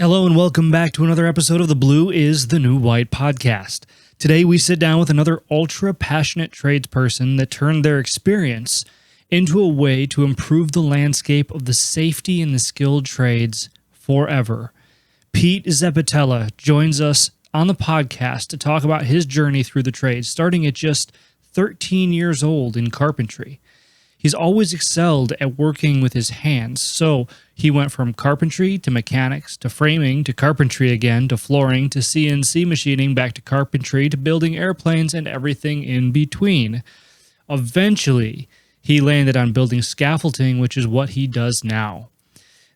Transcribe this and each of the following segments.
Hello and welcome back to another episode of the Blue is the New White podcast. Today we sit down with another ultra passionate tradesperson that turned their experience into a way to improve the landscape of the safety and the skilled trades forever. Pete Zeppetella joins us on the podcast to talk about his journey through the trades, starting at just 13 years old in carpentry. He's always excelled at working with his hands, so he went from carpentry to mechanics to framing to carpentry again to flooring to CNC machining back to carpentry to building airplanes and everything in between. Eventually, he landed on building scaffolding, which is what he does now.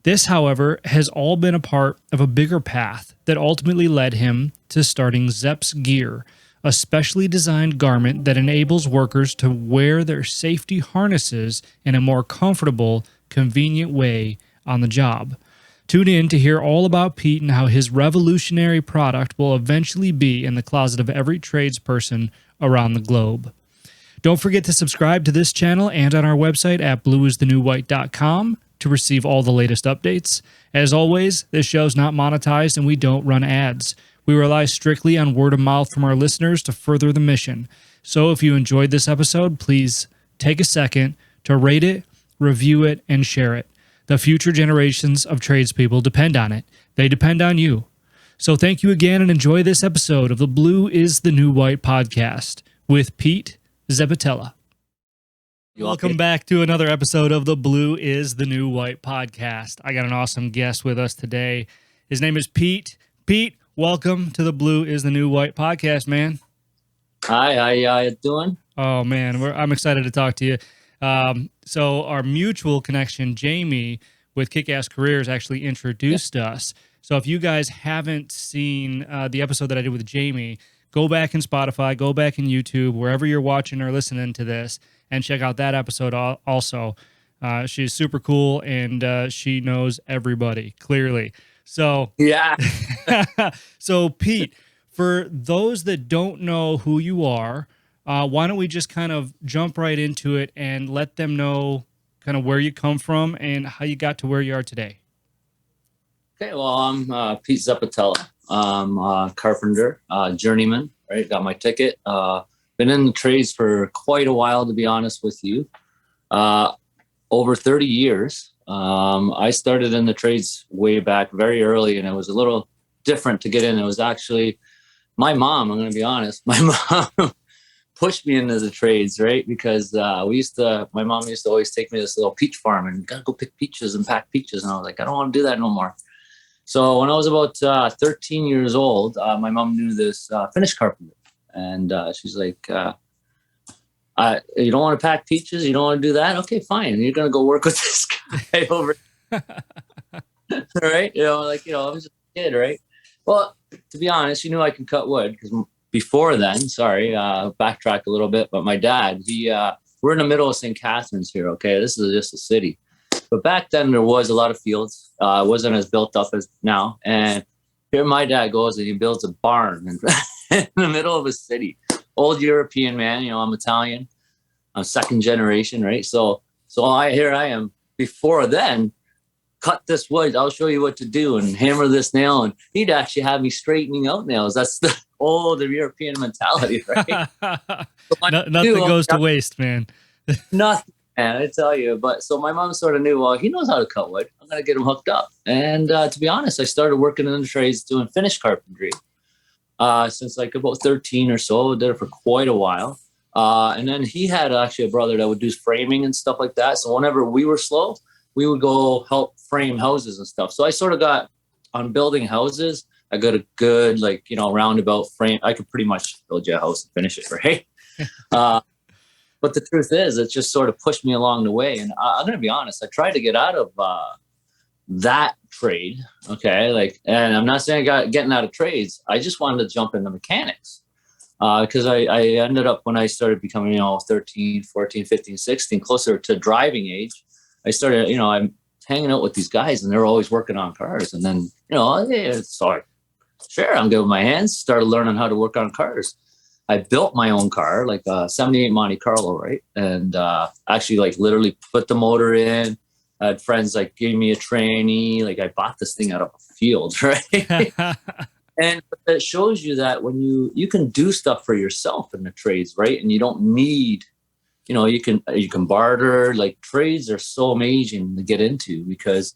This, however, has all been a part of a bigger path that ultimately led him to starting Zepps Gear, a specially designed garment that enables workers to wear their safety harnesses in a more comfortable, convenient way on the job. Tune in to hear all about Pete and how his revolutionary product will eventually be in the closet of every tradesperson around the globe. Don't forget to subscribe to this channel and on our website at blueisthenewwhite.com to receive all the latest updates. As always, this show's not monetized and we don't run ads. We rely strictly on word of mouth from our listeners to further the mission. So if you enjoyed this episode, please take a second to rate it, review it, and share it. The future generations of tradespeople depend on it. They depend on you. So thank you again and enjoy this episode of the Blue is the New White podcast with Pete Zeppetella. Welcome back to another episode of the Blue is the New White podcast. I got an awesome guest with us today. His name is Pete. Pete, welcome to the Blue is the New White podcast, man. Hi, how you doing? Oh, man, I'm excited to talk to you. So our mutual connection, Jamie, with Kick-Ass Careers, actually introduced us. So if you guys haven't seen the episode that I did with Jamie, go back in Spotify, go back in YouTube, wherever you're watching or listening to this, and check out that episode also. She's super cool, and she knows everybody, clearly. So yeah. So Pete, for those that don't know who you are, why don't we just kind of jump right into it and let them know kind of where you come from and how you got to where you are today. Okay, well, I'm Pete Zeppetella. I'm a carpenter, journeyman, right? Got my ticket. Been in the trades for quite a while, to be honest with you. Over 30 years. I started in the trades way back very early, and it was a little different to get in. It was actually my mom, I'm going to be honest, my mom pushed me into the trades, right? Because my mom used to always take me to this little peach farm and got to go pick peaches and pack peaches. And I was like, I don't want to do that no more. So when I was about 13 years old, my mom knew this Finnish carpenter. And she's like, you don't want to pack peaches? You don't want to do that? Okay, fine. You're going to go work with this guy over. Right? I was just a kid, right? Well, to be honest, she knew I could cut wood because before then, backtrack a little bit, but my dad, we're in the middle of St. Catharines here, okay? This is just a city. But back then there was a lot of fields. It wasn't as built up as now. And here my dad goes and he builds a barn in the middle of a city. Old European man, I'm Italian. I'm second generation, right? So here I am. Before then, cut this wood. I'll show you what to do and hammer this nail. And he'd actually have me straightening out nails. That's the old European mentality, right? Nothing goes to waste, man. Nothing, man, I tell you. But so my mom sort of knew, well, he knows how to cut wood. I'm going to get him hooked up. And to be honest, I started working in the trades doing Finnish carpentry. Since like about 13 or so. I did it for quite a while. And then he had actually a brother that would do framing and stuff like that. So whenever we were slow, we would go help frame houses and stuff. So I sort of got on building houses. I got a good, roundabout frame. I could pretty much build you a house and finish it, right? But the truth is, it just sort of pushed me along the way. And I'm going to be honest, I tried to get out of that trade. Okay. And I'm not saying getting out of trades. I just wanted to jump into mechanics. Because I ended up, when I started becoming, 13, 14, 15, 16, closer to driving age, I started, I'm hanging out with these guys and they're always working on cars. And then, sure, I'm good with my hands, started learning how to work on cars. I built my own car, like a 78 Monte Carlo, right? And actually literally put the motor in. I had friends like gave me a tranny. Like I bought this thing out of a field, right? And it shows you that when you can do stuff for yourself in the trades, right? And you don't need, you can barter. Like trades are so amazing to get into because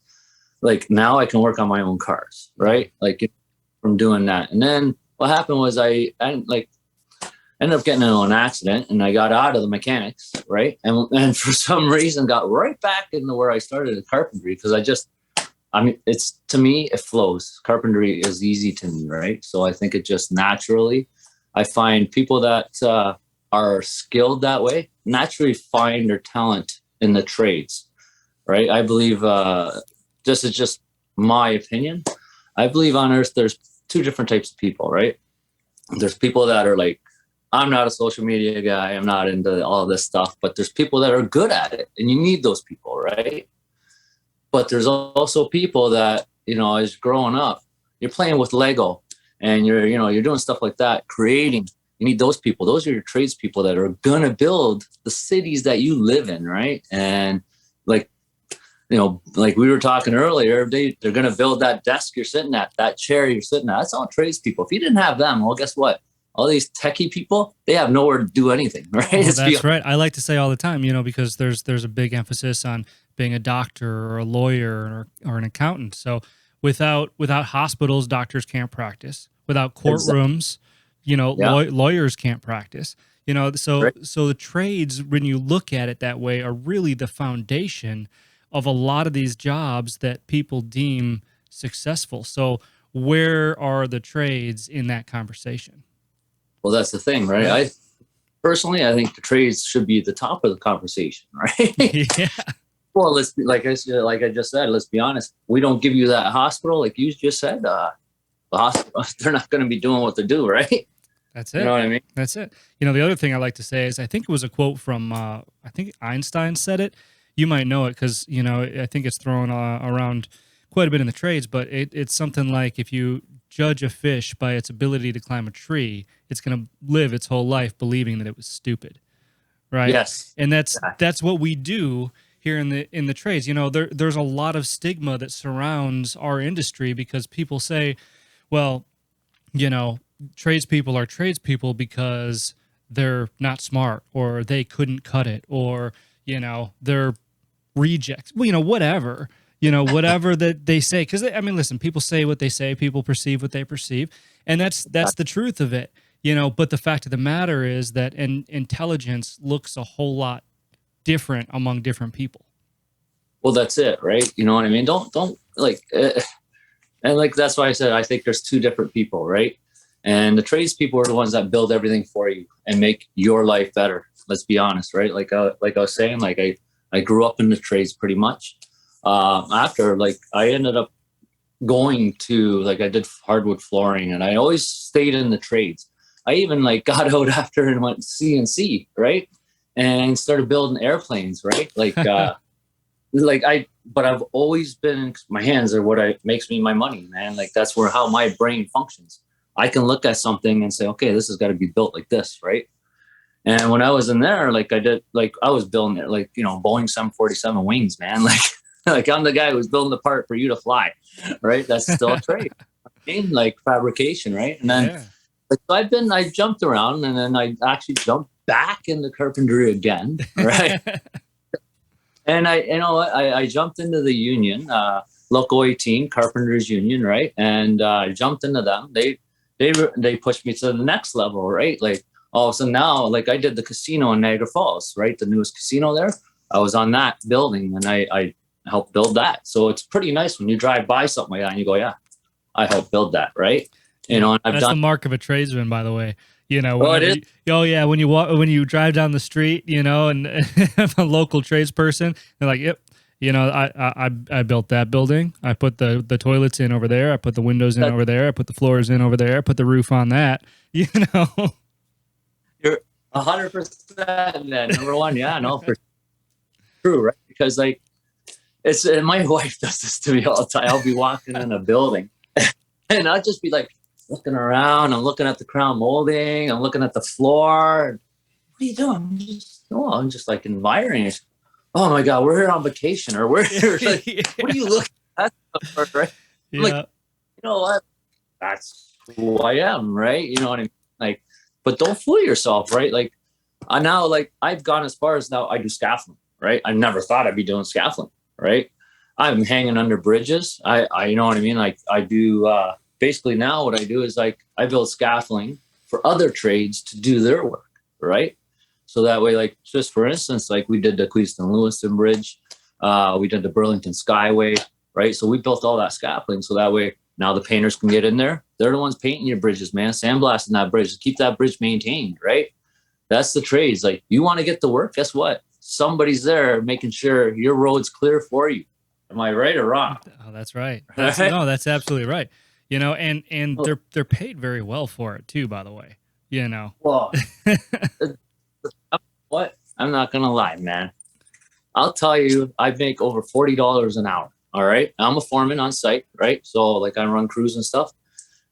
like now I can work on my own cars, right? Like from doing that. And then what happened was I like ended up getting into an accident and I got out of the mechanics, right? And for some reason got right back into where I started at carpentry because it's, to me, it flows. Carpentry is easy to me, right? So I think it just naturally, I find people that are skilled that way naturally find their talent in the trades, right? I believe, this is just my opinion. I believe on earth, there's two different types of people, right? There's people that are like, I'm not a social media guy. I'm not into all this stuff, but there's people that are good at it and you need those people, right? But there's also people that, as growing up, you're playing with Lego and you're doing stuff like that, creating. You need those people. Those are your tradespeople that are going to build the cities that you live in, right? And like we were talking earlier, they're going to build that desk you're sitting at, that chair you're sitting at. That's all tradespeople. If you didn't have them, well, guess what? All these techie people, they have nowhere to do anything, right? Well, that's right. I like to say all the time, because there's a big emphasis on being a doctor or a lawyer or an accountant. So without hospitals, doctors can't practice. Without courtrooms, lawyers can't practice. So Right. So the trades, when you look at it that way, are really the foundation of a lot of these jobs that people deem successful. So where are the trades in that conversation? Well, that's the thing, right? I think the trades should be at the top of the conversation, right? Yeah. Well, like I just said, let's be honest. We don't give you that hospital, like you just said. The hospital, they're not going to be doing what they do, right? That's it. You know what I mean? That's it. The other thing I like to say is I think it was a quote from I think Einstein said it. You might know it because I think it's thrown around quite a bit in the trades, but it's something like if you judge a fish by its ability to climb a tree, it's going to live its whole life believing that it was stupid, right? Yes. And that's what we do here in the trades. There's a lot of stigma that surrounds our industry because people say, well, tradespeople are tradespeople because they're not smart or they couldn't cut it or they're rejects. Well, whatever. Whatever that they say. Because, listen, people say what they say. People perceive what they perceive. And that's the truth of it. But the fact of the matter is that intelligence looks a whole lot different among different people. Well, that's it, right? You know what I mean? Don't like, and like, that's why I said, I think there's two different people, right? And the tradespeople are the ones that build everything for you and make your life better. Let's be honest, right? Like I was saying, like I grew up in the trades pretty much. After, like, I ended up going to, like, I did hardwood flooring and I always stayed in the trades. I even like got out after and went CNC, right? And started building airplanes, right? Like, but I've always been, my hands are what makes me my money, man. Like that's how my brain functions. I can look at something and say, okay, this has got to be built like this, right? And when I was in there, like I was building it, like, Boeing 747 wings, man. Like I'm the guy who's building the part for you to fly, right? That's still a trade. Like fabrication, right? And then I jumped around and then I actually jumped back into carpentry again, right? And I jumped into the union, Local 18, Carpenters Union, right? And I jumped into them. They pushed me to the next level, right? Like, oh, so now, like I did the casino in Niagara Falls, right? The newest casino there. I was on that building and I helped build that. So it's pretty nice when you drive by something like that and you go, yeah, I helped build that, right? And that's the mark of a tradesman, by the way. It is. When you drive down the street, and a local tradesperson, they're like, yep, I built that building. I put the toilets in over there. I put the windows in over there. I put the floors in over there. I put the roof on that. You're 100% that. Number one, yeah, no, for true, right? Because like my wife does this to me all the time. I'll be walking in a building, and I'll just be like looking around. I'm looking at the crown molding. I'm looking at the floor. What are you doing? I'm just like admiring it. oh my God, we're here on vacation, or we're here. Like, what are you looking at? Right? I'm like, you know what? That's who I am, right? You know what I mean? Like, but don't fool yourself, right? Like, now, like, I've gone as far as now I do scaffolding, right? I never thought I'd be doing scaffolding, right? I'm hanging under bridges. I you know what I mean? Like, I do, basically now what I do is like, I build scaffolding for other trades to do their work, right? So that way, like, just for instance, like we did the Queenston Lewiston Bridge, we did the Burlington Skyway, right? So we built all that scaffolding so that way now the painters can get in there. They're the ones painting your bridges, man, sandblasting that bridge to keep that bridge maintained, right? That's the trades. Like, you want to get to work, guess what? Somebody's there making sure your road's clear for you. Am I right or wrong? Oh, that's right. No, that's absolutely right. You know, and they're paid very well for it too, by the way. You know. Well, what? I'm not gonna lie, man. I'll tell you, I make over $40 an hour. All right. I'm a foreman on site, right? So like I run crews and stuff.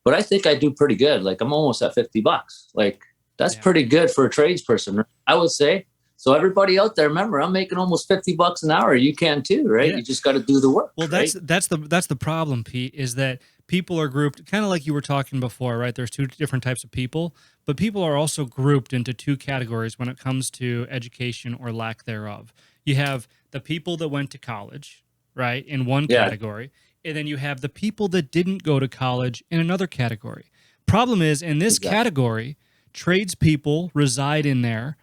But I think I do pretty good. Like, I'm almost at $50. Like, that's pretty good for a tradesperson, I would say. So everybody out there, remember, I'm making almost $50 an hour. You can too, right? Yeah. You just got to do the work. Well, that's the problem, Pete, is that people are grouped kind of like you were talking before, right? There's two different types of people, but people are also grouped into two categories when it comes to education or lack thereof. You have the people that went to college, right, in one category, and then you have the people that didn't go to college in another category. Problem is, in this category, tradespeople reside in there,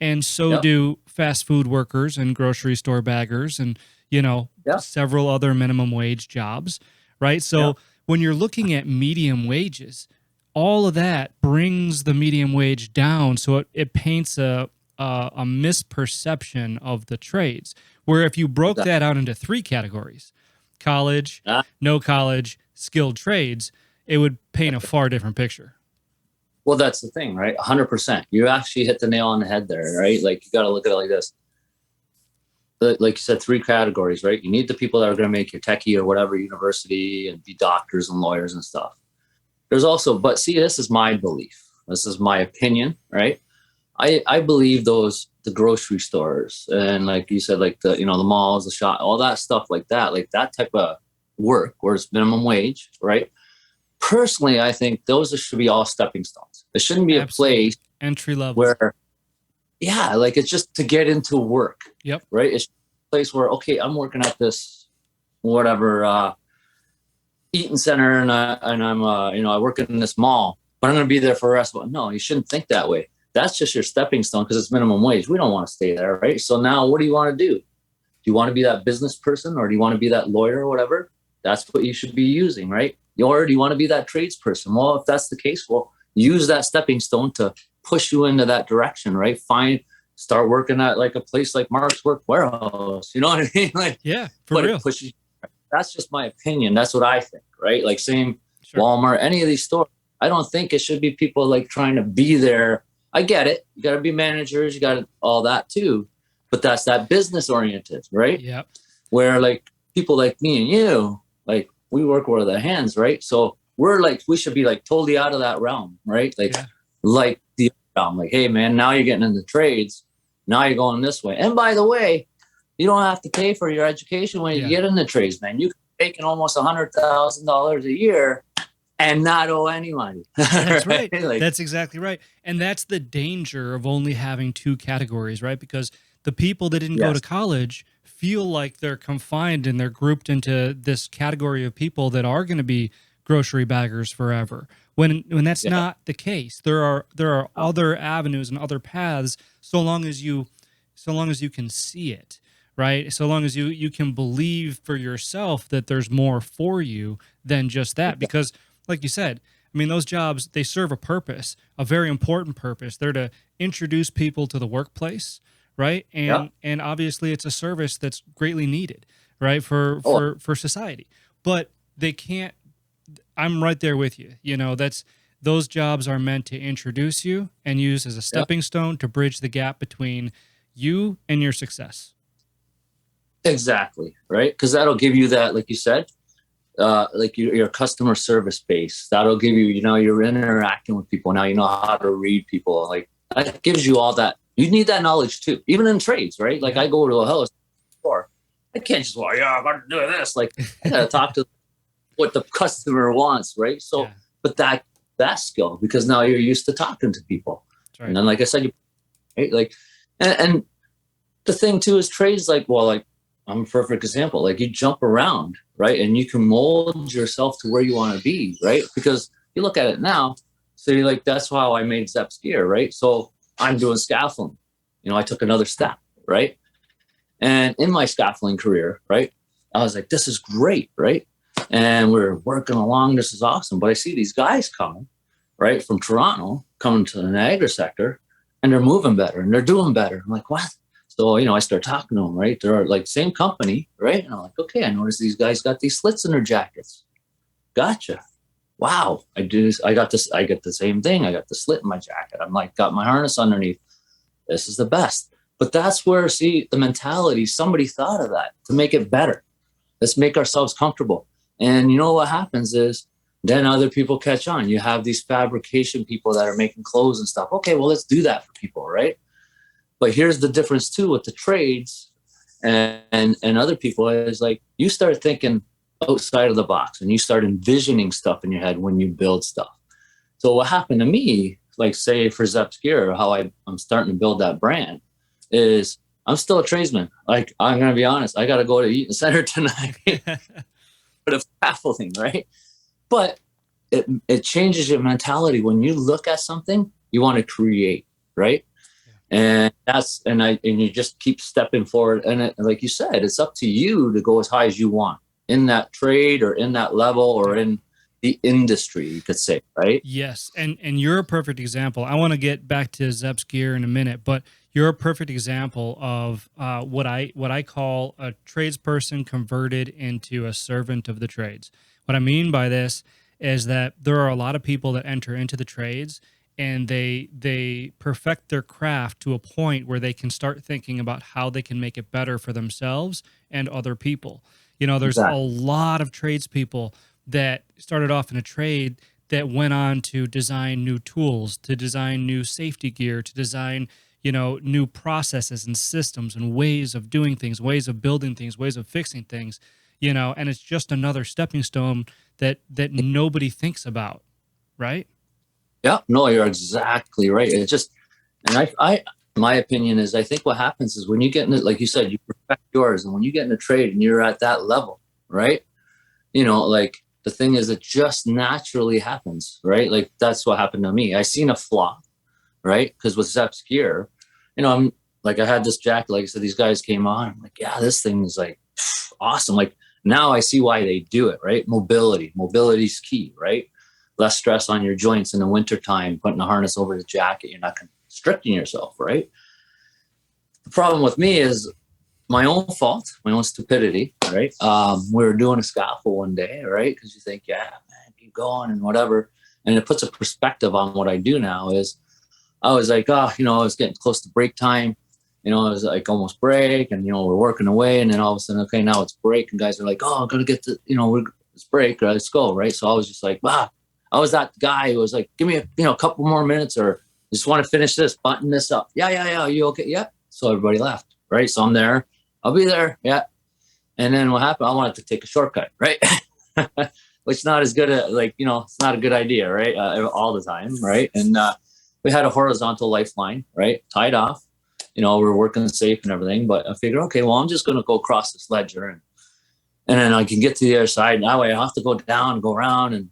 and so do fast food workers and grocery store baggers and, you know, several other minimum wage jobs, right? So when you're looking at medium wages, all of that brings the medium wage down. So it paints a misperception of the trades, where if you broke that out into three categories, college, no college, skilled trades, it would paint a far different picture. Well, that's the thing, right? 100%. You actually hit the nail on the head there, right? Like, you got to look at it like this. Like you said, three categories, right? You need the people that are going to make your techie or whatever university and be doctors and lawyers and stuff. There's also, but see, this is my belief. This is my opinion, right? I believe the grocery stores and, like you said, like the malls, the shop, all that stuff like that type of work where it's minimum wage, right? Personally, I think those should be all stepping stones. It shouldn't be a place entry level where, like, it's just to get into work. Yep. Right. It's a place where, okay, I'm working at this whatever eating center, and I'm I work in this mall, but I'm going to be there for the rest of it. No, you shouldn't think that way. That's just your stepping stone because it's minimum wage. We don't want to stay there, right? So now, what do you want to do? Do you want to be that business person, or do you want to be that lawyer or whatever? That's what you should be using, right? Or do you want to be that tradesperson? Well, if that's the case, well, use that stepping stone to push you into that direction, right? Start working at like a place like Mark's Work Warehouse. You know what I mean? Like, for real. It pushes. That's just my opinion. That's what I think, right? Like, same Walmart, any of these stores. I don't think it should be people like trying to be there. I get it. You got to be managers. You got all that too. But that's that business oriented, right? Yep. Where like people like me and you, like, we work with our hands, right? So we should be like totally out of that realm, right? Like, like the realm, like, hey man, now you're getting into trades. Now you're going this way. And by the way, you don't have to pay for your education when you get into trades, man. You can be making almost $100,000 a year and not owe any money. That's right. Like, that's exactly right. And that's the danger of only having two categories, right? Because the people that didn't go to college feel like they're confined and they're grouped into this category of people that are going to be grocery baggers forever. When that's not the case. There are other avenues and other paths so long as you can see it, right? So long as you can believe for yourself that there's more for you than just that. Because like you said, I mean, those jobs, they serve a purpose, a very important purpose. They're to introduce people to the workplace, right? And obviously it's a service that's greatly needed, right, for society. But they can't, I'm right there with you. You know, those jobs are meant to introduce you and use as a stepping stone to bridge the gap between you and your success. Exactly, right? Because that'll give you that, like you said, like your customer service base. That'll give you, you're interacting with people. Now you know how to read people. Like, that gives you all that. You need that knowledge too, even in trades, right? Like, I go to a house, store. I can't just, well, yeah, I'm going to do this. Like, I got to talk to what the customer wants, right? So, Yeah. but that skill, because now you're used to talking to people. That's right. And then, like I said, right? Like, and the thing too is trades, like, well, like, I'm a perfect example. Like, you jump around, right? And you can mold yourself to where you want to be, right? Because you look at it now, so you're like, that's how I made Zepps Gear, right? So I'm doing scaffolding. You know, I took another step, right? And in my scaffolding career, right, I was like, this is great, right? And we're working along. This is awesome. But I see these guys coming, right, from Toronto, coming to the Niagara sector, and they're moving better and they're doing better. I'm like, what? So, you know, I start talking to them, right? They're like same company, right? And I'm like, okay, I noticed these guys got these slits in their jackets. Gotcha. Wow. I got the same thing. I got the slit in my jacket. I'm like, got my harness underneath. This is the best. But that's where, see, the mentality, somebody thought of that to make it better. Let's make ourselves comfortable. And you know what happens is then other people catch on. You have these fabrication people that are making clothes and stuff. Okay, well, let's do that for people, right? But here's the difference too with the trades and other people is like, you start thinking outside of the box and you start envisioning stuff in your head when you build stuff. So what happened to me, like say for Zepps Gear, how I'm starting to build that brand is I'm still a tradesman. Like, I'm going to be honest, I got to go to Eaton Center tonight for the scaffolding, right? But it changes your mentality. When you look at something, you want to create, right? And you just keep stepping forward. And like you said, it's up to you to go as high as you want in that trade or in that level or in the industry, you could say, right? Yes. And you're a perfect example. I want to get back to Zepps Gear in a minute, but you're a perfect example of what I call a tradesperson converted into a servant of the trades. What I mean by this is that there are a lot of people that enter into the trades and they perfect their craft to a point where they can start thinking about how they can make it better for themselves and other people. You know, there's a lot of tradespeople that started off in a trade that went on to design new tools, to design new safety gear, to design, you know, new processes and systems and ways of doing things, ways of building things, ways of fixing things, you know, and it's just another stepping stone that nobody thinks about, right? Yeah, no, you're exactly right. It's just, and my opinion is, I think what happens is when you get in it, like you said, you perfect yours, and when you get in a trade and you're at that level, right? You know, like the thing is, it just naturally happens, right? Like that's what happened to me. I seen a flaw, right? Because with Zepps Gear, you know, I'm like, I had this jacket, like I said, these guys came on. I'm like, yeah, this thing is like awesome. Like now I see why they do it, right? Mobility's key, right? Less stress on your joints in the wintertime, putting a harness over the jacket. You're not constricting yourself, right? The problem with me is my own fault, my own stupidity, right? We were doing a scaffold one day, right? Because you think, yeah, man, keep going and whatever. And it puts a perspective on what I do now is I was like, oh, you know, I was getting close to break time. You know, it was like almost break and, you know, we're working away. And then all of a sudden, okay, now it's break. And guys are like, oh, I'm going to get to, you know, it's break. Let's go, right? So I was just like, wow. I was that guy who was like, give me a couple more minutes or just want to finish this, button this up. Yeah. Are you okay? Yeah. So everybody left, right? So I'm there. I'll be there. Yeah. And then what happened? I wanted to take a shortcut, right? Which not as good like, you know, it's not a good idea, right? All the time, right? And we had a horizontal lifeline, right? Tied off. You know, we were working safe and everything. But I figured, okay, well, I'm just going to go across this ledger and then I can get to the other side. That way I have to go down, go around and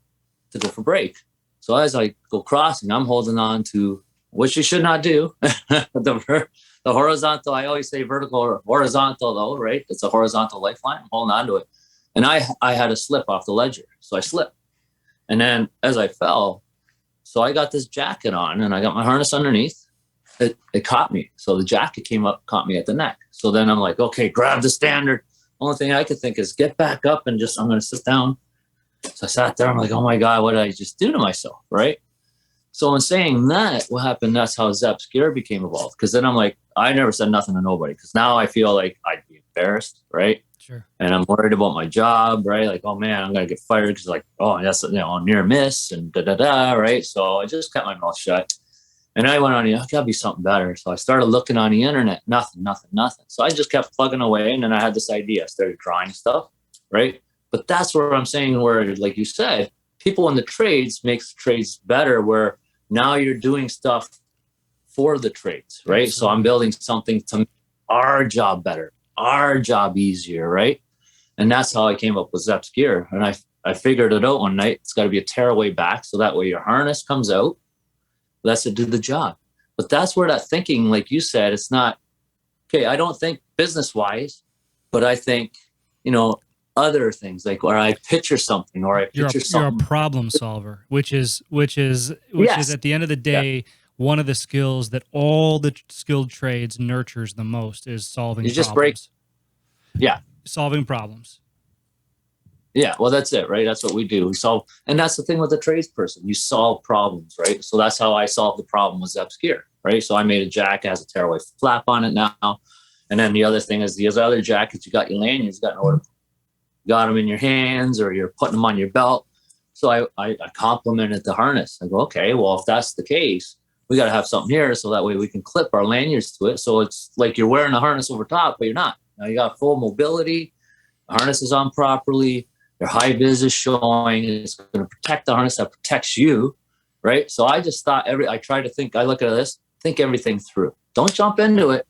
to go for break. So as I go crossing, I'm holding on to, which you should not do, the horizontal. I always say vertical or horizontal though, right? It's a horizontal lifeline. I'm holding on to it. And I had a slip off the ledger. So I slipped. And then as I fell, so I got this jacket on and I got my harness underneath. It caught me. So the jacket came up, caught me at the neck. So then I'm like, okay, grab the standard. Only thing I could think is get back up and I'm going to sit down. So I sat there. I'm like, oh my God, what did I just do to myself? Right. So in saying that, what happened? That's how Zepps Gear became involved. Because then I'm like, I never said nothing to nobody. Because now I feel like I'd be embarrassed. Right. Sure. And I'm worried about my job. Right. Like, oh man, I'm going to get fired. Because like, oh, that's, you know, near miss and Right. So I just kept my mouth shut. And I went on, gotta be something better. So I started looking on the internet, nothing. So I just kept plugging away. And then I had this idea. I started drawing stuff, right? But that's where I'm saying, where, like you said, people in the trades makes the trades better, where now you're doing stuff for the trades, right? Absolutely. So I'm building something to make our job better, our job easier, right? And that's how I came up with Zepps Gear. And I figured it out one night. It's got to be a tearaway back, so that way your harness comes out, lets it do the job. But that's where that thinking, like you said, it's not, okay, I don't think business-wise, but I think, other things, like where I picture something, or I picture something. You're a problem solver, which is at the end of the day, one of the skills that all the skilled trades nurtures the most is solving problems. Just Solving problems. Yeah, well, that's it, right? That's what we do. We solve, and that's the thing with the tradesperson. You solve problems, right? So that's how I solved the problem with Zepps Gear, right? So I made a jacket, has a tearaway flap on it now. And then the other thing is these other jackets, you got your lanyards, you got them in your hands, or you're putting them on your belt. So I complimented the harness. I go, okay, well, if that's the case, we got to have something here so that way we can clip our lanyards to it. So it's like you're wearing a harness over top, but you're not. Now you got full mobility, the harness is on properly, your high vis is showing, it's going to protect the harness that protects you, right? So I just thought I try to think, I look at this, think everything through. Don't jump into it,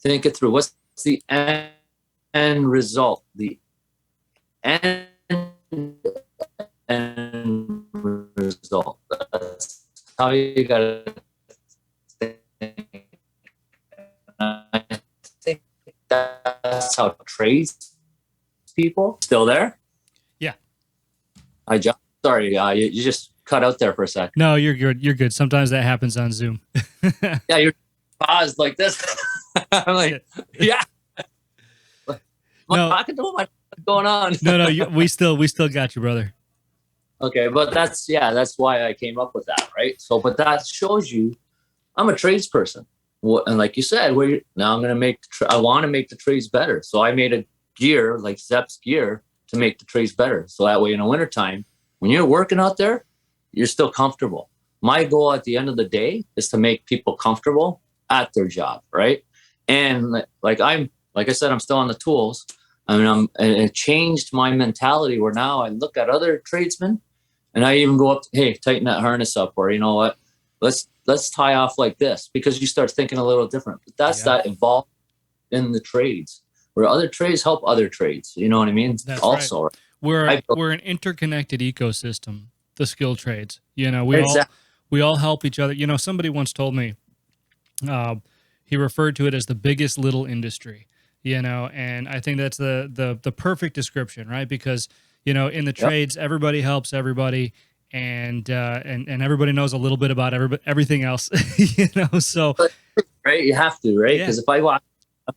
think it through. What's the end result? The end result. That's how you got to think. I think that's how trades people still there. Yeah. I jumped. Sorry, you just cut out there for a sec. No, you're good. You're good. Sometimes that happens on Zoom. Yeah, you're paused like this. I'm like, yeah. Talking to him. What's going on? No. We still got you, brother. Okay, but that's why I came up with that, right? So, but that shows you, I'm a tradesperson, and like you said, now I'm going to make. I want to make the trades better, so I made a gear like Zepps Gear to make the trades better. So that way, in the wintertime, when you're working out there, you're still comfortable. My goal at the end of the day is to make people comfortable at their job, right? And like I said, I'm still on the tools. I mean, it changed my mentality where now I look at other tradesmen and I even go up, hey, tighten that harness up, or you know what, let's tie off like this, because you start thinking a little different. But that's that evolved in the trades, where other trades help other trades. You know what I mean? That's also, right. We're an interconnected ecosystem, the skilled trades. We all help each other. Somebody once told me, he referred to it as the biggest little industry. And I think that's the perfect description, right? Because in the trades, everybody helps everybody, and everybody knows a little bit about everything else. So right, you have to, right? Because if I'm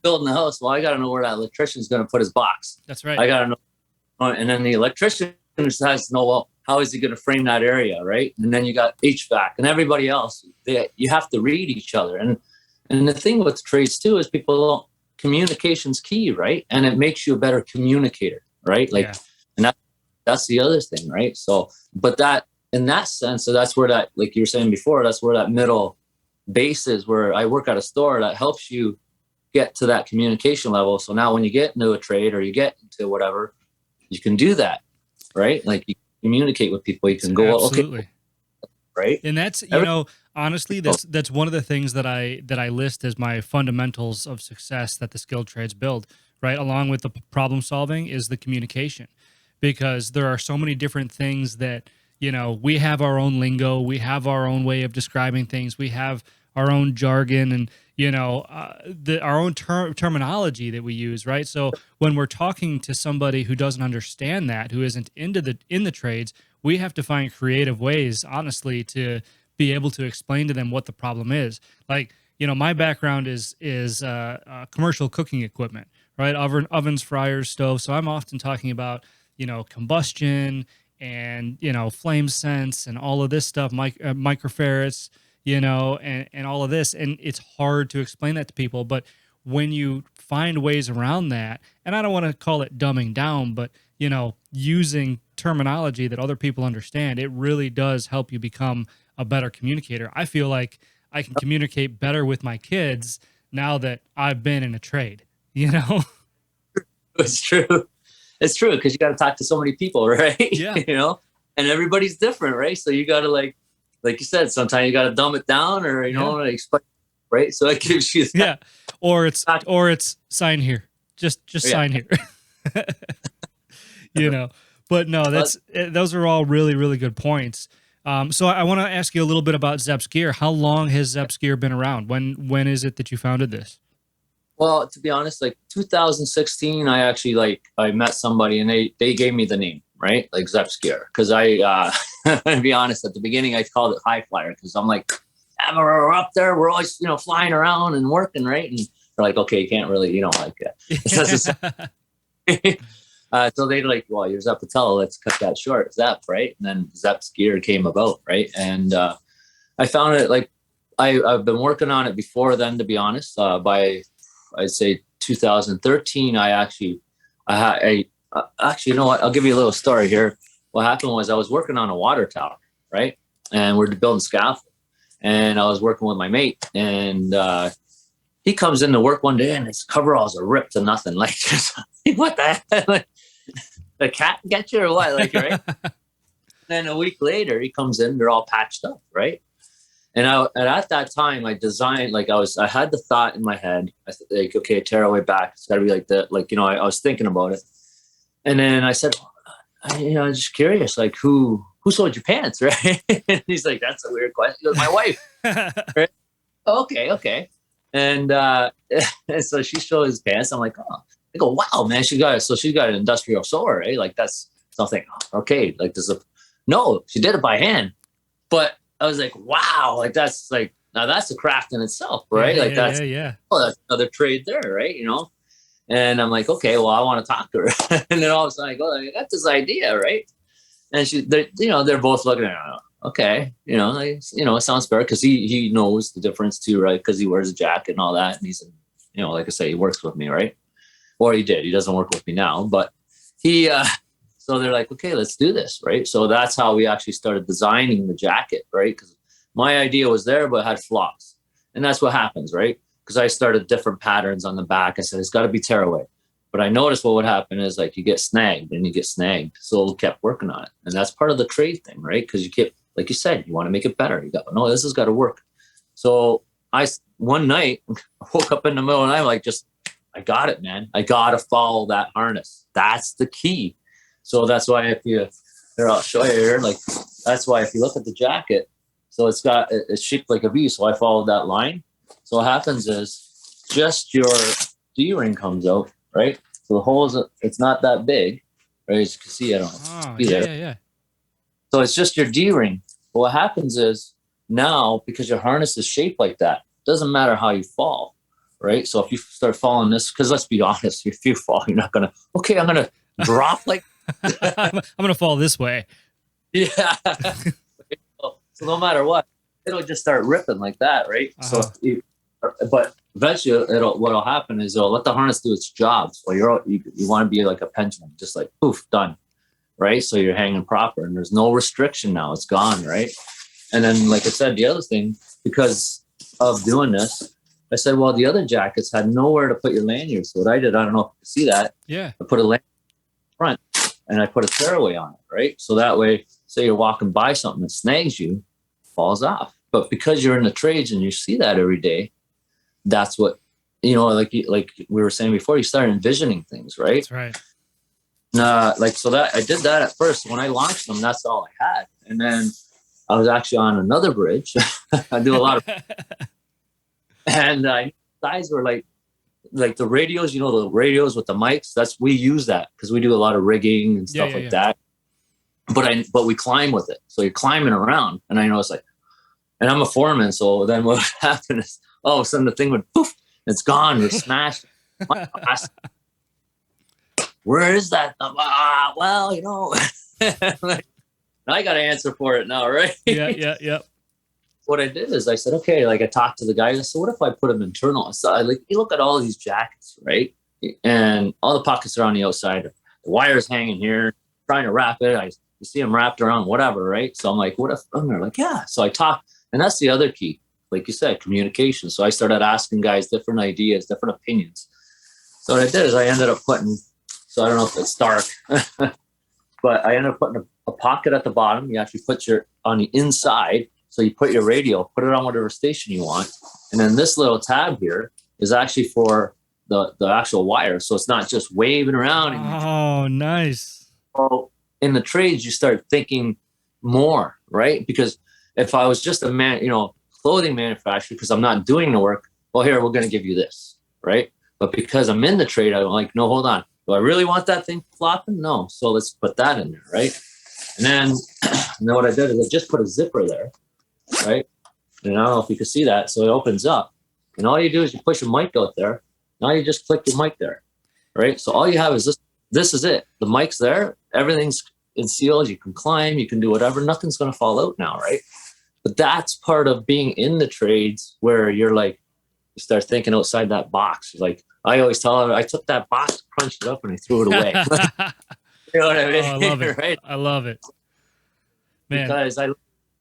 building a house, well, I got to know where that electrician is going to put his box. That's right. I got to know, and then the electrician has to know, well, how is he going to frame that area, right? And then you got HVAC and everybody else. You have to read each other, and the thing with trades too is people don't. Communication's key, right? And it makes you a better communicator, right? And that's the other thing, right? So, but that in that sense, so that's where that, like you were saying before, that's where that middle base is, where I work at a store that helps you get to that communication level. So now when you get into a trade or you get into whatever, you can do that, right? Like you communicate with people, you can go, absolutely. Okay, right? And that's, honestly, that's one of the things that I list as my fundamentals of success that the skilled trades build, right? Along with the problem solving is the communication, because there are so many different things that, we have our own lingo, we have our own way of describing things, we have our own jargon and, our own terminology that we use, right? So when we're talking to somebody who doesn't understand that, who isn't in the trades, we have to find creative ways, honestly, to be able to explain to them what the problem is. Like, my background is commercial cooking equipment, right? Ovens, fryers, stoves. So I'm often talking about, combustion and, flame sense and all of this stuff, microfarads, and all of this. And it's hard to explain that to people. But when you find ways around that, and I don't want to call it dumbing down, but, using terminology that other people understand, it really does help you become a better communicator. I feel like I can communicate better with my kids now that I've been in a trade, you know? It's true. It's true, because you got to talk to so many people, right? Yeah. You know, and everybody's different, right? So you got to like you said, sometimes you got to dumb it down, or you know, explain, right? So it gives you that. Or it's sign here, just sign here, you know. But no, those are all really, really good points. So I want to ask you a little bit about Zepps Gear. How long has Zepps Gear been around? When is it that you founded this? Well, to be honest, like 2016, I actually I met somebody and they gave me the name, right? Like Zepps Gear. Cause to be honest, at the beginning, I called it High Flyer. Cause I'm like, yeah, we're up there. We're always, you know, flying around and working. Right. And they're like, okay, you can't really, you know, like, so they like, well, you're Zeppetella, let's cut that short, Zepp, right? And then Zepps Gear came about, right? And I found it like I've been working on it before then, to be honest. By I'd say 2013, actually, you know what? I'll give you a little story here. What happened was I was working on a water tower, right? And we're building scaffold, and I was working with my mate, and he comes into work one day and his coveralls are ripped to nothing. Like, just, what the heck? Like, the cat get you or what? Like, right? Then a week later, he comes in, they're all patched up, right? And at that time, I designed, like, I had the thought in my head, like, okay, tear away back. It's got to be like that. Like, you know, I was thinking about it. And then I said, I'm just curious, like, who sewed your pants, right? And he's like, that's a weird question. He goes, my wife. Right? Okay. And so she showed his pants. I'm like, oh. I go, wow, man, she's got an industrial sewer, right? Like, that's something. Okay, like, no, she did it by hand. But I was like, wow, like, that's like, now that's a craft in itself, right? That's another trade there, right? You know? And I'm like, okay, well, I want to talk to her. And then all of a sudden I go, I got this idea, right? And they're both looking at her. Okay, it sounds fair, because he knows the difference too, right? Because he wears a jacket and all that. And he's, like I say, he works with me, right? Or he did. He doesn't work with me now, but so they're like, okay, let's do this, right? So that's how we actually started designing the jacket, right? Because my idea was there, but it had flaws. And that's what happens, right? Because I started different patterns on the back. I said, it's got to be tearaway. But I noticed what would happen is, like, you get snagged and you get snagged. So I kept working on it. And that's part of the trade thing, right? Because you keep, like you said, you want to make it better. You go, no, this has got to work. So one night, I woke up in the middle of the night, like, I got it, man. I got to follow that harness. That's the key. So that's why I'll show you here. Like, that's why if you look at the jacket, so it's shaped like a V. So I followed that line. So what happens is just your D-ring comes out, right? So the hole it's not that big, right? As you can see, I don't see there. Yeah. So it's just your D-ring. But what happens is now, because your harness is shaped like that, it doesn't matter how you fall, right? So if you start falling this, because let's be honest, if you fall, you're not going to, okay, I'm going to drop like. I'm going to fall this way. Yeah. So no matter what, it'll just start ripping like that, right? Uh-huh. So, but eventually, what'll happen is it'll let the harness do its job. So you want to be like a pendulum, just like poof, done, right? So you're hanging proper, and there's no restriction now. It's gone, right? And then, like I said, the other thing, because of doing this, I said, well, the other jackets had nowhere to put your lanyard. So what I did, I don't know if you can see that. Yeah. I put a lanyard in front, and I put a tearaway on it, right? So that way, say you're walking by something that snags you, falls off. But because you're in the trades and you see that every day, that's what, like we were saying before, you start envisioning things, right? That's right. So that I did that at first. When I launched them, that's all I had. And then I was actually on another bridge. I do a lot of, and guys were like the radios, the radios with the mics. We use that because we do a lot of rigging and stuff like that. But we climb with it. So you're climbing around, and I know it's like, and I'm a foreman. So then what happened is, all of a sudden the thing would poof, it's gone or smashed. Where is that? Well, I got to answer for it now, right? Yeah. What I did is I said, okay, like I talked to the guy. I said, what if I put them internal? So you look at all these jackets, right? And all the pockets are on the outside. The wire's hanging here, trying to wrap it. You see them wrapped around whatever, right? So I'm like, what if? And they're like, yeah. So I talk, and that's the other key. like you said, communication. So I started asking guys different ideas, different opinions. So what I did is I ended up putting, so I don't know if it's dark, but I ended up putting a pocket at the bottom. You actually put on the inside. So you put your radio, put it on whatever station you want. And then this little tab here is actually for the actual wire. So it's not just waving around. Oh, nice. So in the trades, you start thinking more, right? Because if I was just a clothing manufacturer, because I'm not doing the work, well, here, we're going to give you this, right? But because I'm in the trade, I'm like, no, hold on. Do I really want that thing flopping? No. So let's put that in there, right? And then what I did is I just put a zipper there, right? And I don't know if you can see that. So it opens up. And all you do is you push a mic out there. Now you just click your mic there, right? So all you have is this. This is it. The mic's there. Everything's sealed. You can climb. You can do whatever. Nothing's going to fall out now, right? But that's part of being in the trades where you're like, you start thinking outside that box. Like I always tell them, I took that box, crunched it up, and I threw it away. You know what I mean? Oh, I love it. Right? I love it. Man. Because I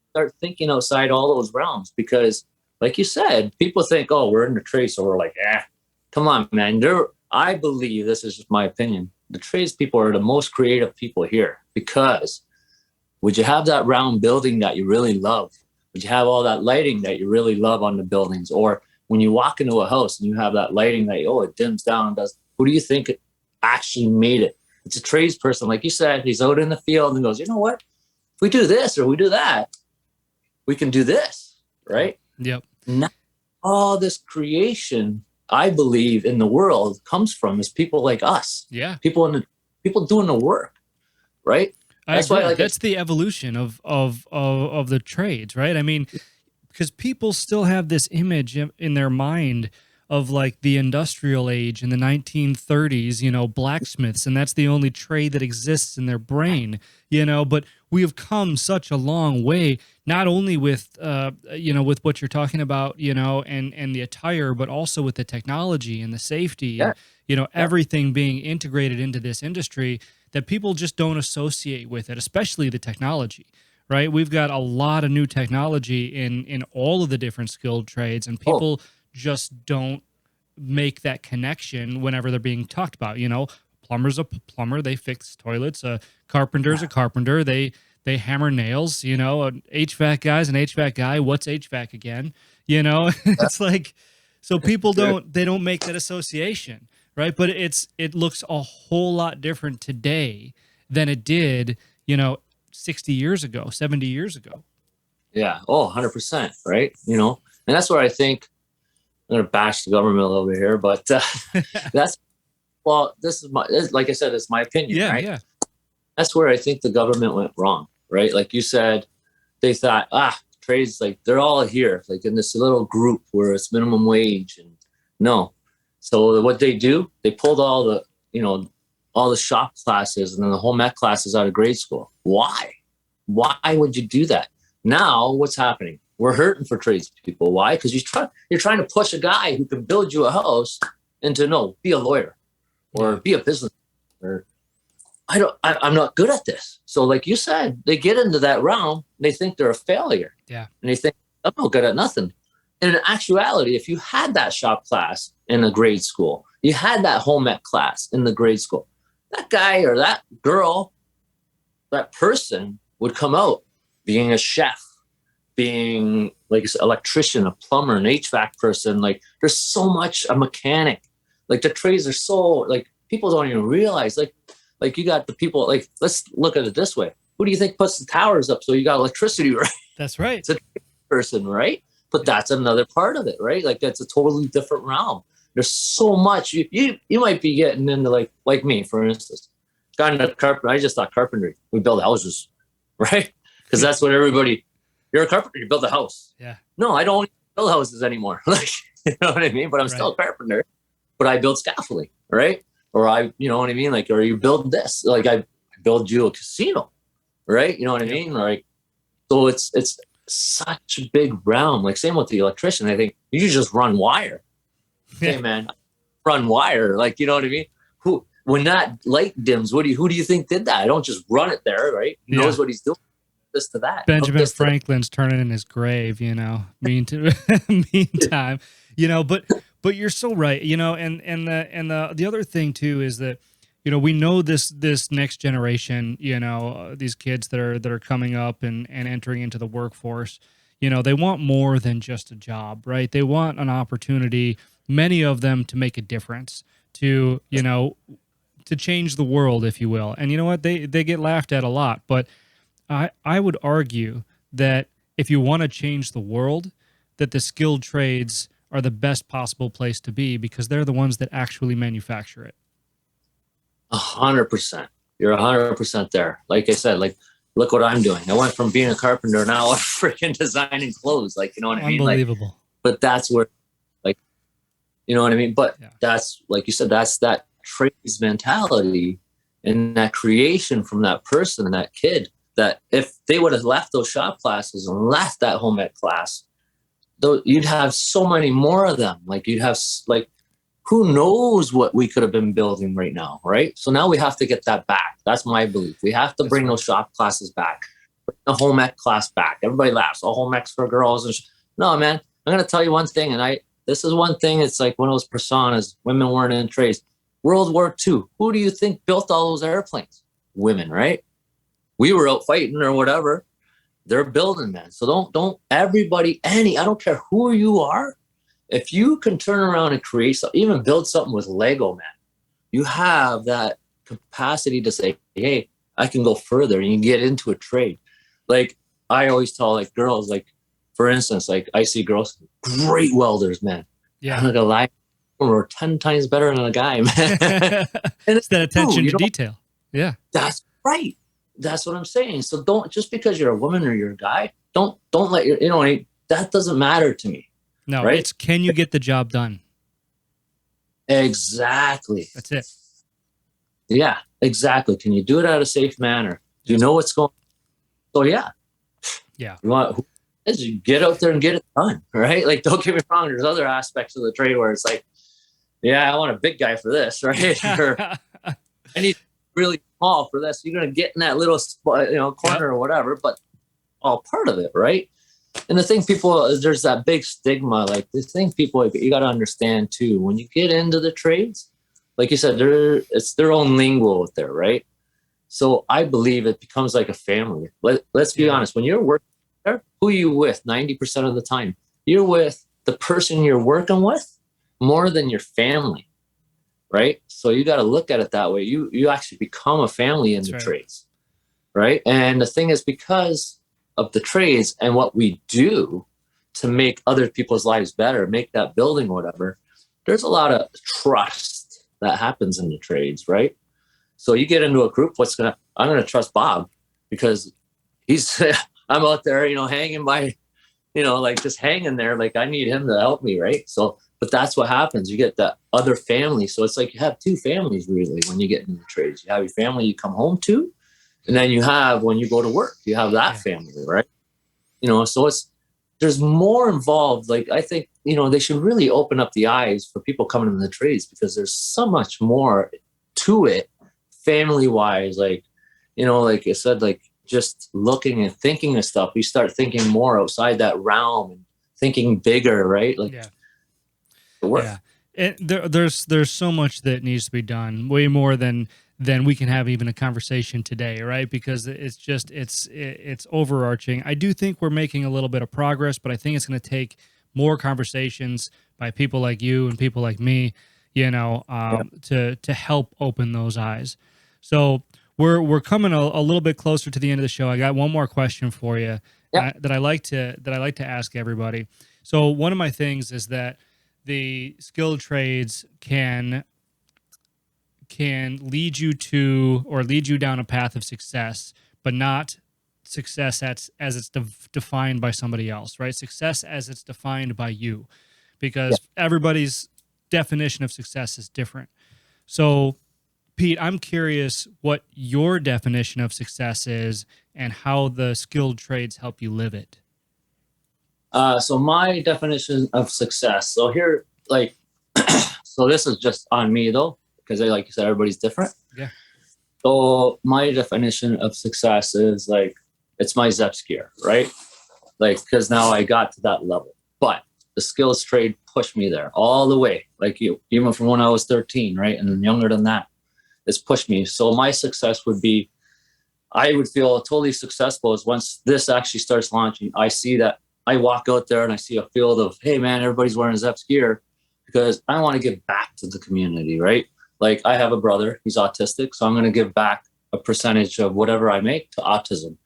start thinking outside all those realms. Because, like you said, people think, oh, we're in the trade, so we're like, come on, man. I believe, this is just my opinion, the tradespeople are the most creative people here. Because would you have that round building that you really love? Would you have all that lighting that you really love on the buildings? Or when you walk into a house and you have that lighting that, it dims down and does, who do you think actually made it? It's a tradesperson. Like you said, he's out in the field and goes, you know what? If we do this or we do that, we can do this, right? Yep. Now, all this creation, I believe, in the world comes from is people like us. Yeah. People doing the work, right? That's why that's the evolution of the trades, right? I mean, because people still have this image in their mind of like the industrial age in the 1930s, blacksmiths, and that's the only trade that exists in their brain, but we have come such a long way, not only with, with what you're talking about, and the attire, but also with the technology and the safety, and, everything being integrated into this industry that people just don't associate with it, especially the technology. Right, we've got a lot of new technology in all of the different skilled trades, and people just don't make that connection whenever they're being talked about. Plumber's a plumber; they fix toilets. A carpenter's a carpenter; they hammer nails. An HVAC guy's an HVAC guy. What's HVAC again? It's like, so people don't make that association, right? But it looks a whole lot different today than it did, 60 years ago, 70 years ago. Yeah. 100%. Right. And that's where I think I'm going to bash the government a little bit here, but this is like I said, it's my opinion. Yeah. Right? Yeah. That's where I think the government went wrong. Right. Like you said, they thought, trades, like they're all here, like in this little group where it's minimum wage and no. So what they do, they pulled all the, all the shop classes and then the home ec classes out of grade school. Why? Why would you do that? Now, what's happening? We're hurting for tradespeople. Why? Because you're trying to push a guy who can build you a house into be a lawyer or be a business. Or I'm not good at this. So, like you said, they get into that realm. They think they're a failure. Yeah, and they think I'm not good at nothing. And in actuality, if you had that shop class in a grade school, you had that home ec class in the grade school, that guy or that girl, that person would come out being a chef, being like an electrician, a plumber, an HVAC person. Like there's so much, a mechanic. Like the trades are so, like people don't even realize, like you got the people, like let's look at it this way. Who do you think puts the towers up so you got electricity, right? That's right. It's a person, right? But that's another part of it, right? Like that's a totally different realm. There's so much you might be getting into like me, for instance. Got into carpentry. I just thought carpentry. We build houses, right? Because that's what everybody. You're a carpenter. You build a house. Yeah. No, I don't build houses anymore. Like, you know what I mean? But I'm still a carpenter. But I build scaffolding, right? Or you know what I mean? Like, or you build this. Like I build you a casino, right? You know what I mean? Like, so it's such a big realm. Like same with the electrician. I think you just run wire. Hey man, run wire. Like, you know what I mean? When that light dims, who do you think did that? I don't just run it there, right? He knows what he's doing. this to that. Hook Benjamin this to that. Franklin's turning in his grave, meantime, but you're so right, and the other thing too is that, we know this next generation, these kids that are coming up and entering into the workforce, they want more than just a job, right? They want an opportunity, many of them, to make a difference, to change the world, if you will. And you know what? They get laughed at a lot, but I would argue that if you want to change the world, that the skilled trades are the best possible place to be, because they're the ones that actually manufacture it. 100%. You're 100% there. Like I said, like, look what I'm doing. I went from being a carpenter, now I'm freaking designing clothes. Like, you know what I mean? Unbelievable. Like, but that's where, like, you know what I mean? But that's, like you said, that's that trades mentality and that creation from that person, that kid, that if they would have left those shop classes and left that home ec class, though, you'd have so many more of them. Like, you'd have, like, who knows what we could have been building right now, right? So now we have to get that back. That's my belief. We have to bring those shop classes back, bring the home ec class back. Everybody laughs. Oh, home ec's for girls. No, man, I'm going to tell you one thing. And this is one thing. It's like one of those personas. Women weren't in trades. World War II. Who do you think built all those airplanes? Women, right? We were out fighting or whatever. They're building, man. So don't everybody, I don't care who you are. If you can turn around and create something, even build something with Lego, man, you have that capacity to say, hey, I can go further, and you can get into a trade. Like, I always tell, like, girls, like, for instance, like, I see girls, great welders, man. Yeah. I'm not gonna lie, we're 10 times better than a guy, man. And it's that attention to detail. Yeah. That's right. That's what I'm saying. So don't, just because you're a woman or you're a guy, don't let your, that doesn't matter to me. No, right? It's, can you get the job done? Exactly. That's it. Yeah, exactly. Can you do it at a safe manner? Do you know what's going on? So yeah. You want, you get out there and get it done, right? Like, don't get me wrong, there's other aspects of the trade where it's like, yeah, I want a big guy for this, right? Or I need really small for this. You're going to get in that little corner or whatever, but all part of it, right? And the thing there's that big stigma. Like, the thing you got to understand too, when you get into the trades, like you said, it's their own lingo out there, right? So I believe it becomes like a family. Let's be honest. When you're working there, who are you with 90% of the time? You're with the person you're working with more than your family, right? So you got to look at it that way. You actually become a family in the trades, right? And the thing is, because of the trades and what we do to make other people's lives better, make that building or whatever, there's a lot of trust that happens in the trades, right? So you get into a group, I'm going to trust Bob because I'm out there, hanging by, like, just hanging there. Like, I need him to help me, right? So, but that's what happens. You get that other family. So it's like you have two families really when you get into the trades. You have your family you come home to, and then you have, when you go to work, you have that family, right? So there's more involved. Like, I think, they should really open up the eyes for people coming into the trades, because there's so much more to it, family-wise. Like, like I said, like, just looking and thinking of stuff, you start thinking more outside that realm and thinking bigger, right? Like, and there's so much that needs to be done, way more than we can have even a conversation today, right? Because it's overarching. I do think we're making a little bit of progress, but I think it's going to take more conversations by people like you and people like me, to help open those eyes. So we're coming a little bit closer to the end of the show. I got one more question for you that I like to ask everybody. So one of my things is that the skilled trades can lead you to, or lead you down a path of success, but not success as it's defined by somebody else, right? Success as it's defined by you, because everybody's definition of success is different. So, Pete, I'm curious what your definition of success is and how the skilled trades help you live it. So my definition of success. So here, like, so this is just on me though, because like you said, everybody's different. Yeah. So my definition of success is like, it's my Zepps Gear, right? Like, because now I got to that level. But the skills trade pushed me there all the way. Like you, even from when I was 13, right? And younger than that, it's pushed me. So my success would be, I would feel totally successful is once this actually starts launching. I see that I walk out there and I see a field of, hey man, everybody's wearing Zepps Gear because I want to give back to the community, right? Like I have a brother, he's autistic, so I'm going to give back a percentage of whatever I make to autism.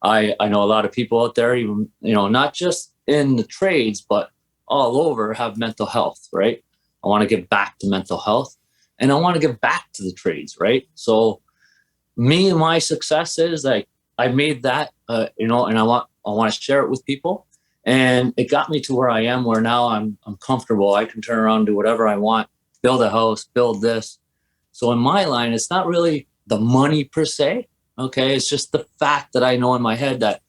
I know a lot of people out there, even, not just in the trades, but all over have mental health, right? I want to give back to mental health and I want to give back to the trades, right? So me and my success is like, I made that, and I want to share it with people. And it got me to where I am, where now I'm comfortable. I can turn around and do whatever I want, build a house, build this. So in my line, it's not really the money per se. Okay. It's just the fact that I know in my head that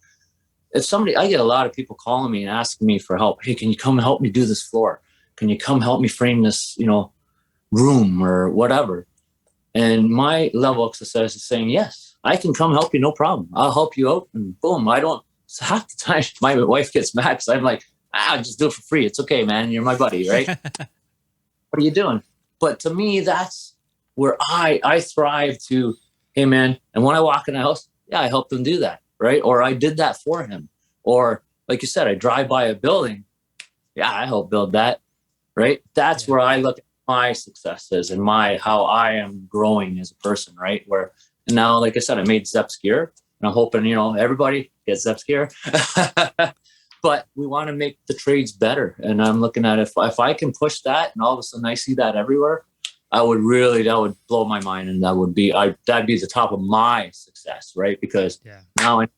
if somebody, I get a lot of people calling me and asking me for help. Hey, can you come help me do this floor? Can you come help me frame this, room or whatever? And my level of success is saying, yes, I can come help you. No problem. I'll help you out. And boom, I don't, so half the time my wife gets mad because I'm like, just do it for free. It's okay, man. You're my buddy, right? What are you doing? But to me, that's where I thrive to, hey, man. And when I walk in the house, yeah, I help them do that, right? Or I did that for him. Or like you said, I drive by a building. Yeah, I help build that, right? That's where I look at my successes and how I am growing as a person, right? Where and now, like I said, I made Zepps Gear. And I'm hoping, everybody gets Zepps Gear. But we want to make the trades better. And I'm looking at if I can push that and all of a sudden I see that everywhere, that would blow my mind. And that'd be the top of my success, right? Because now they're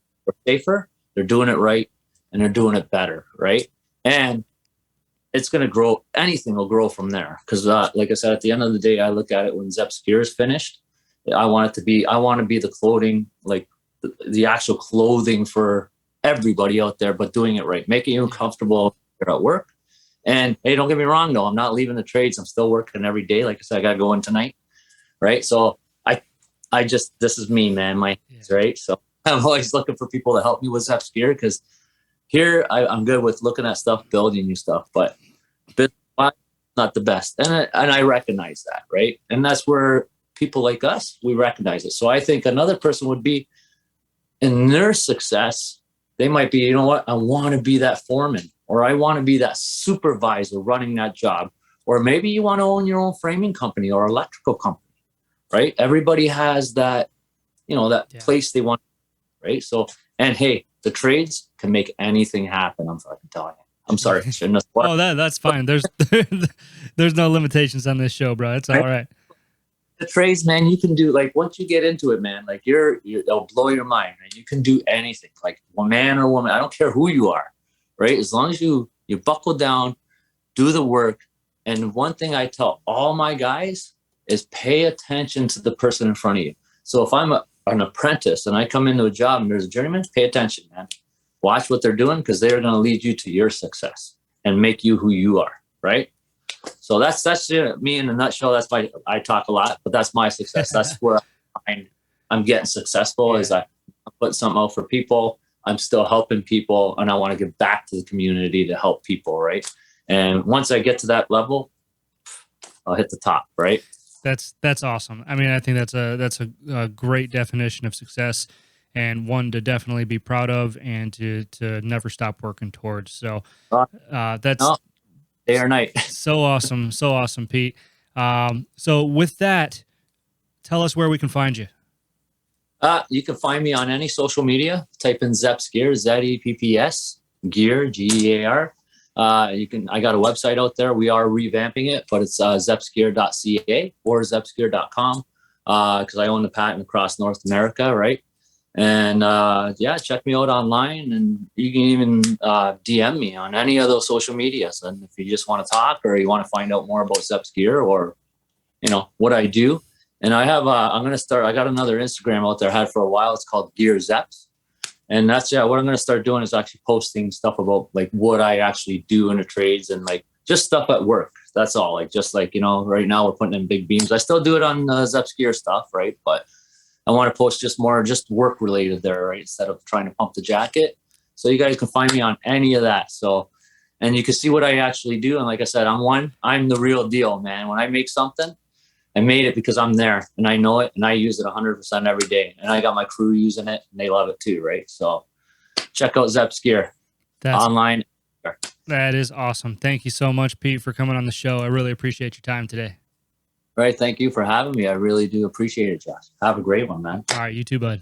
safer, they're doing it right, and they're doing it better, right? And it's going to grow. Anything will grow from there. Because like I said, at the end of the day, I look at it when Zepps Gear is finished. I want to be the clothing, like the actual clothing for everybody out there, but doing it right, making you comfortable at work. And hey, don't get me wrong, though, I'm not leaving the trades. I'm still working every day. Like I said, I got to go in tonight. Right. So this is me, man, right. So I'm always looking for people to help me with Zepps Gear because here I'm good with looking at stuff, building new stuff, but not the best. And I recognize that. Right. And that's where people like us, we recognize it. So I think another person would be in their success. They might be, you know what? I want to be that foreman, or I want to be that supervisor running that job. Or maybe you want to own your own framing company or electrical company, right? Everybody has that, place they want, right? So, and hey, the trades can make anything happen. I'm fucking telling you. I'm sorry. Oh, that's fine. There's no limitations on this show, bro. It's all right. The trades, man, you can do, like, once you get into it, man, like it'll blow your mind, man. You can do anything, like a man or woman. I don't care who you are, right? As long as you buckle down, do the work. And one thing I tell all my guys is pay attention to the person in front of you. So if I'm an apprentice and I come into a job and there's a journeyman, pay attention, man. Watch what they're doing because they're going to lead you to your success and make you who you are, right? So that's me in a nutshell. I talk a lot, but that's my success. That's where I find I'm getting successful is I put something out for people. I'm still helping people and I want to give back to the community to help people. Right. And once I get to that level, I'll hit the top. Right. That's awesome. I mean, I think that's a great definition of success and one to definitely be proud of and to never stop working towards. So that's day or night. So awesome, Pete. So with that, tell us where we can find you. You can find me on any social media. Type in Zepps Gear, Zepps Gear, Gear. I got a website out there. We are revamping it, but it's zeppsgear.ca or zeppsgear.com because I own the patent across North America, right? And check me out online, and you can even DM me on any of those social medias. And if you just want to talk or you want to find out more about Zepps Gear or what I do, and I have I got another Instagram out there I had for a while. It's called Gear Zepps, and that's what I'm going to start doing is actually posting stuff about like what I actually do in the trades and like just stuff at work. That's all. Like just like right now we're putting in big beams. I still do it on Zepps Gear stuff, right? But I want to post just more just work related there, right? Instead of trying to pump the jacket. So you guys can find me on any of that. So, and you can see what I actually do. And like I said, I'm the real deal, man. When I make something, I made it because I'm there and I know it and I use it 100% every day. And I got my crew using it and they love it too, right? So check out Zepps Gear online. That is awesome. Thank you so much, Pete, for coming on the show. I really appreciate your time today. All right. Thank you for having me. I really do appreciate it, Josh. Have a great one, man. All right. You too, bud.